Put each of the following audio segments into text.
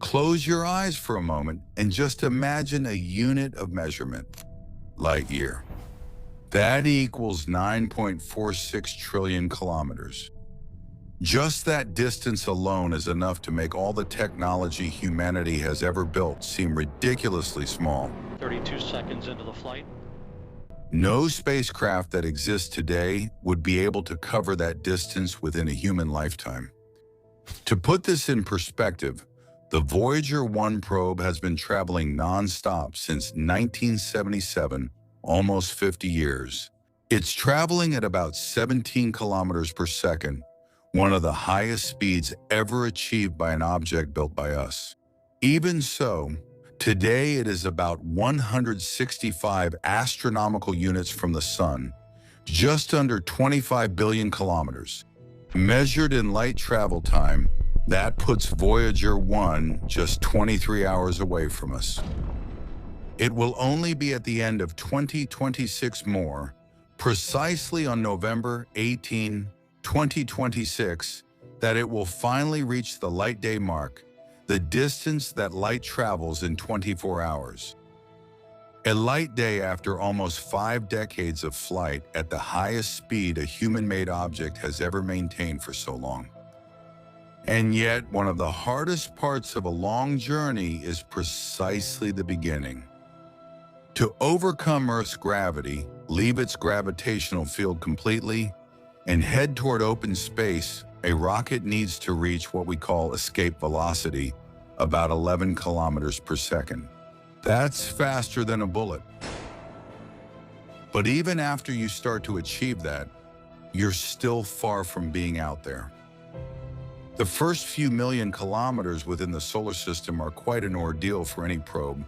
Close your eyes for a moment and just imagine a unit of measurement, light year. That equals 9.46 trillion kilometers. Just that distance alone is enough to make all the technology humanity has ever built seem ridiculously small. 32 seconds into the flight. No spacecraft that exists today would be able to cover that distance within a human lifetime. To put this in perspective, the Voyager 1 probe has been traveling non-stop since 1977, almost 50 years. It's traveling at about 17 kilometers per second, one of the highest speeds ever achieved by an object built by us. Even so, today it is about 165 astronomical units from the Sun, just under 25 billion kilometers. Measured in light travel time, that puts Voyager 1 just 23 hours away from us. It will only be at the end of 2026 more, precisely on November 18, 2026, that it will finally reach the light day mark, the distance that light travels in 24 hours. A light day after almost 5 decades of flight at the highest speed a human-made object has ever maintained for so long. And yet, one of the hardest parts of a long journey is precisely the beginning. To overcome Earth's gravity, leave its gravitational field completely, and head toward open space, a rocket needs to reach what we call escape velocity, about 11 kilometers per second. That's faster than a bullet. But even after you start to achieve that, you're still far from being out there. The first few million kilometers within the solar system are quite an ordeal for any probe,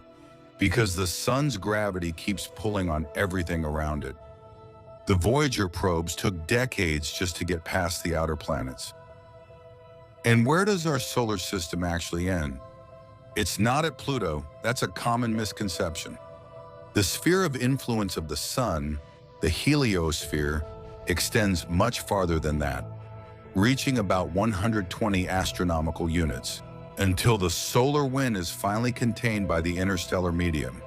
because the Sun's gravity keeps pulling on everything around it. The Voyager probes took decades just to get past the outer planets. And where does our solar system actually end? It's not at Pluto. That's a common misconception. The sphere of influence of the Sun, the heliosphere, extends much farther than that, reaching about 120 astronomical units, until the solar wind is finally contained by the interstellar medium.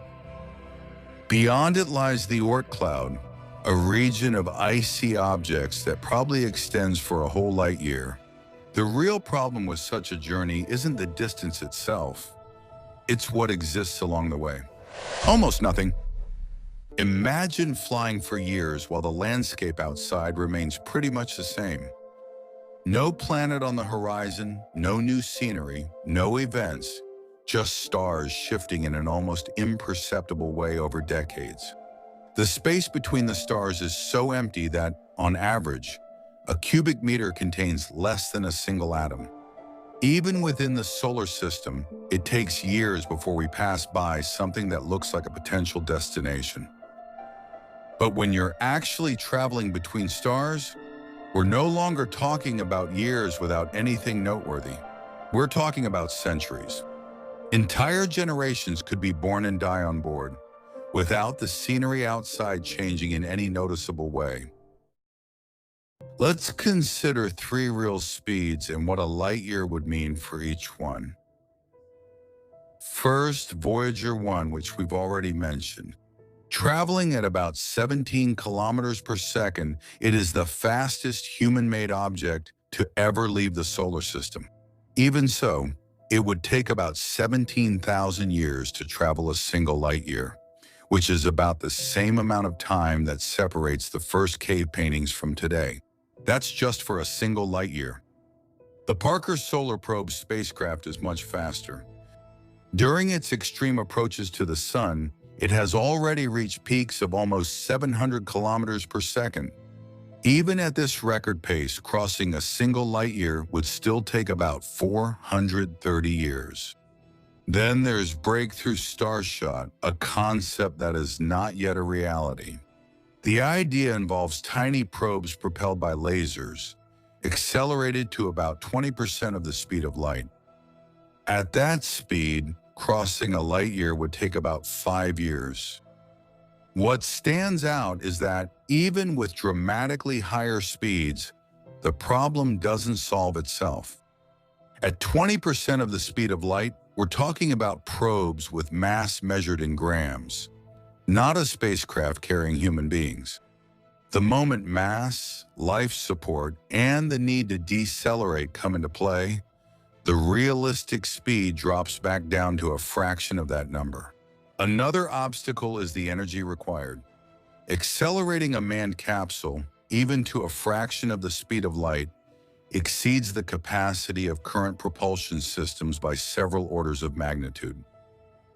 Beyond it lies the Oort cloud, a region of icy objects that probably extends for a whole light year. The real problem with such a journey isn't the distance itself, it's what exists along the way. Almost nothing. Imagine flying for years while the landscape outside remains pretty much the same. No planet on the horizon, no new scenery, no events, just stars shifting in an almost imperceptible way over decades. The space between the stars is so empty that, on average, a cubic meter contains less than a single atom. Even within the solar system, it takes years before we pass by something that looks like a potential destination. But when you're actually traveling between stars, we're no longer talking about years without anything noteworthy. We're talking about centuries. Entire generations could be born and die on board, without the scenery outside changing in any noticeable way. Let's consider 3 real speeds and what a light year would mean for each one. First, Voyager 1, which we've already mentioned. Traveling at about 17 kilometers per second, it is the fastest human-made object to ever leave the solar system. Even so, it would take about 17,000 years to travel a single light year, which is about the same amount of time that separates the first cave paintings from today. That's just for a single light year. The Parker Solar Probe spacecraft is much faster. During its extreme approaches to the Sun, it has already reached peaks of almost 700 kilometers per second. Even at this record pace, crossing a single light year would still take about 430 years. Then there's Breakthrough Starshot, a concept that is not yet a reality. The idea involves tiny probes propelled by lasers, accelerated to about 20% of the speed of light. At that speed, crossing a light year would take about 5 years. What stands out is that even with dramatically higher speeds, the problem doesn't solve itself. At 20% of the speed of light, We're talking about probes with mass measured in grams, not a spacecraft carrying human beings. The moment mass, life support, and the need to decelerate come into play, the realistic speed drops back down to a fraction of that number. Another obstacle is the energy required. Accelerating a manned capsule, even to a fraction of the speed of light, exceeds the capacity of current propulsion systems by several orders of magnitude.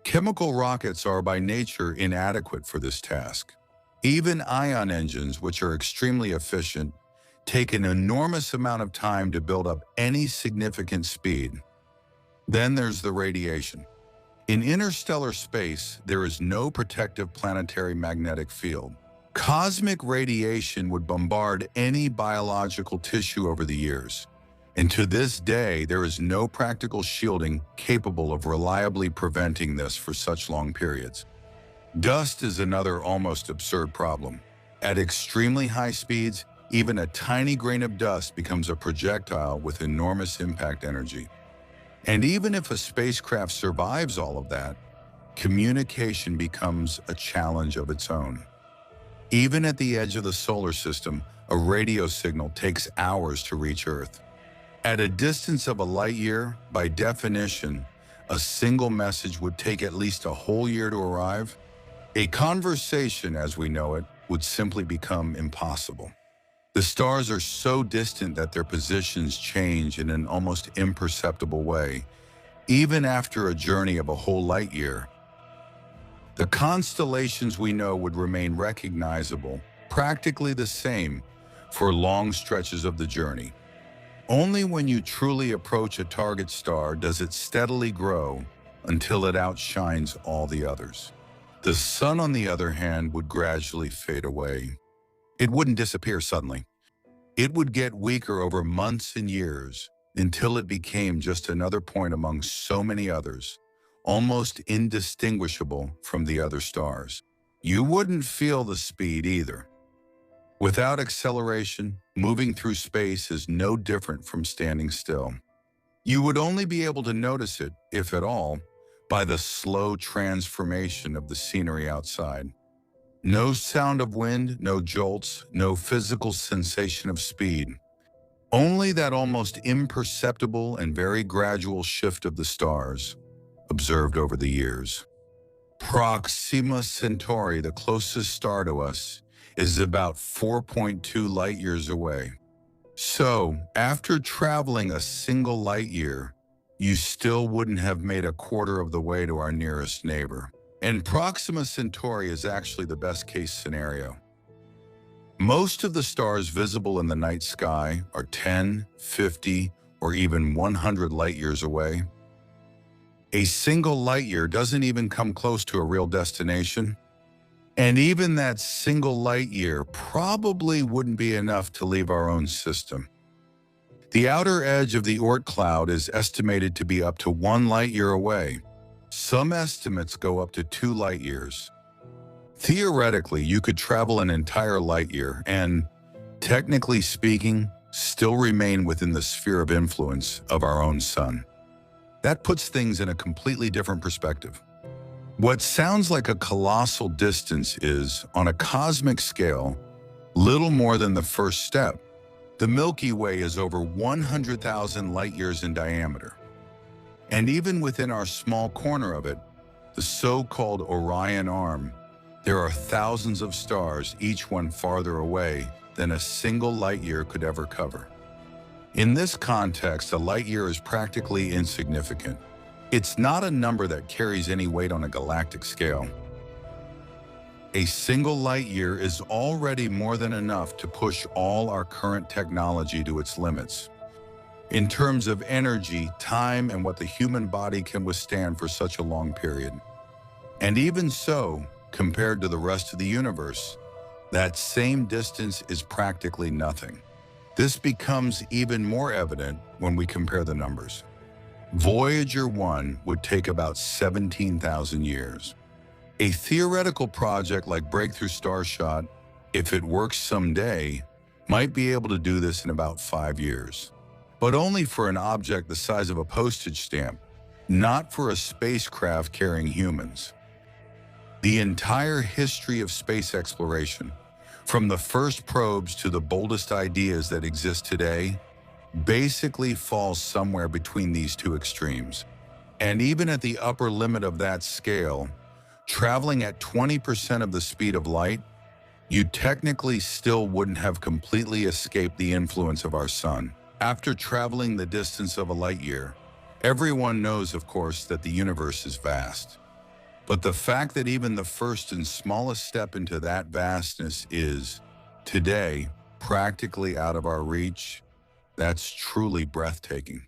Chemical rockets are by nature inadequate for this task. Even ion engines, which are extremely efficient, take an enormous amount of time to build up any significant speed. Then there's the radiation. In interstellar space, there is no protective planetary magnetic field. Cosmic radiation would bombard any biological tissue over the years, and to this day, there is no practical shielding capable of reliably preventing this for such long periods. Dust is another almost absurd problem. At extremely high speeds, even a tiny grain of dust becomes a projectile with enormous impact energy. And even if a spacecraft survives all of that, communication becomes a challenge of its own. Even at the edge of the solar system, a radio signal takes hours to reach Earth. At a distance of a light year, by definition, a single message would take at least a whole year to arrive. A conversation, as we know it, would simply become impossible. The stars are so distant that their positions change in an almost imperceptible way, even after a journey of a whole light year. The constellations we know would remain recognizable, practically the same, for long stretches of the journey. Only when you truly approach a target star does it steadily grow until it outshines all the others. The sun, on the other hand, would gradually fade away. It wouldn't disappear suddenly. It would get weaker over months and years until it became just another point among so many others, almost indistinguishable from the other stars. You wouldn't feel the speed either. Without acceleration, moving through space is no different from standing still. You would only be able to notice it, if at all, by the slow transformation of the scenery outside. No sound of wind, no jolts, no physical sensation of speed. Only that almost imperceptible and very gradual shift of the stars, observed over the years. Proxima Centauri, the closest star to us, is about 4.2 light years away. So, after traveling a single light year, you still wouldn't have made a quarter of the way to our nearest neighbor. And Proxima Centauri is actually the best-case scenario. Most of the stars visible in the night sky are 10, 50, or even 100 light years away. A single light year doesn't even come close to a real destination. And even that single light year probably wouldn't be enough to leave our own system. The outer edge of the Oort cloud is estimated to be up to 1 light year away. Some estimates go up to 2 light years. Theoretically, you could travel an entire light year and, technically speaking, still remain within the sphere of influence of our own sun. That puts things in a completely different perspective. What sounds like a colossal distance is, on a cosmic scale, little more than the first step. The Milky Way is over 100,000 light years in diameter. And even within our small corner of it, the so-called Orion Arm, there are thousands of stars, each one farther away than a single light year could ever cover. In this context, a light year is practically insignificant. It's not a number that carries any weight on a galactic scale. A single light year is already more than enough to push all our current technology to its limits. In terms of energy, time, and what the human body can withstand for such a long period. And even so, compared to the rest of the universe, that same distance is practically nothing. This becomes even more evident when we compare the numbers. Voyager 1 would take about 17,000 years. A theoretical project like Breakthrough Starshot, if it works someday, might be able to do this in about 5 years. But only for an object the size of a postage stamp, not for a spacecraft carrying humans. The entire history of space exploration, from the first probes to the boldest ideas that exist today, basically falls somewhere between these two extremes. And even at the upper limit of that scale, traveling at 20% of the speed of light, you technically still wouldn't have completely escaped the influence of our sun. After traveling the distance of a light year, everyone knows, of course, that the universe is vast. But the fact that even the first and smallest step into that vastness is, today, practically out of our reach, that's truly breathtaking.